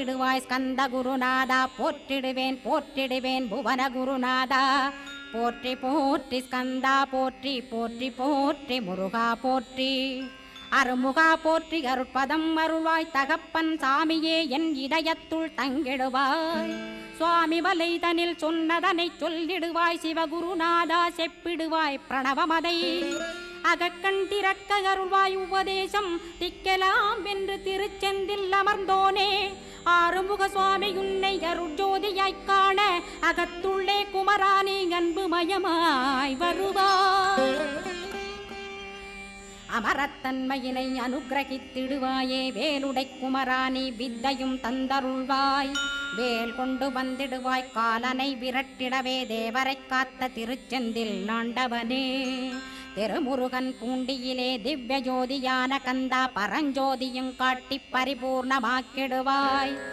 போற்றிடுவாய் ஸ்கந்த குருநாதா போற்றிடுவேன் போற்றிடுவேன் புவன குருநாதா போற்றி போற்றி ஸ்கந்தா போற்றி போற்றி போற்றி முருகா போற்றி அருமுகா போற்றி அருட்பதம் அருள்வாய் தகப்பன் சாமியே என் இதயத்துள் தங்கிடுவாய் சுவாமி வலைதனில் சொன்னதனை சொல்லிடுவாய் சிவகுருநாதா செப்பிடுவாய் பிரணவமதை அகக்கண் திறக்க அருள்வாய் உபதேசம் திக்கலாம் என்று திருச்செந்தில் அமர்ந்தோனே ஆறுமுக சுவாமி உன்னை அருட்ஜோதியாய்க் காண அகத்துள்ளே குமரானி அன்புமயமாய் வருவாய் அமரத்தன்மையினை அனுகிரகித்திடுவாயே வேலுடை குமராணி வித்தையும் தந்தருள்வாய் வேல் கொண்டு வந்திடுவாய் காலனை விரட்டிடவே தேவரை காத்த திருச்செந்தில் ஆண்டவனே திருமுருகன் பூண்டியிலே திவ்ய ஜோதியான கந்தா பரஞ்சோதியும் காட்டி பரிபூர்ணமாக்கிடுவாய்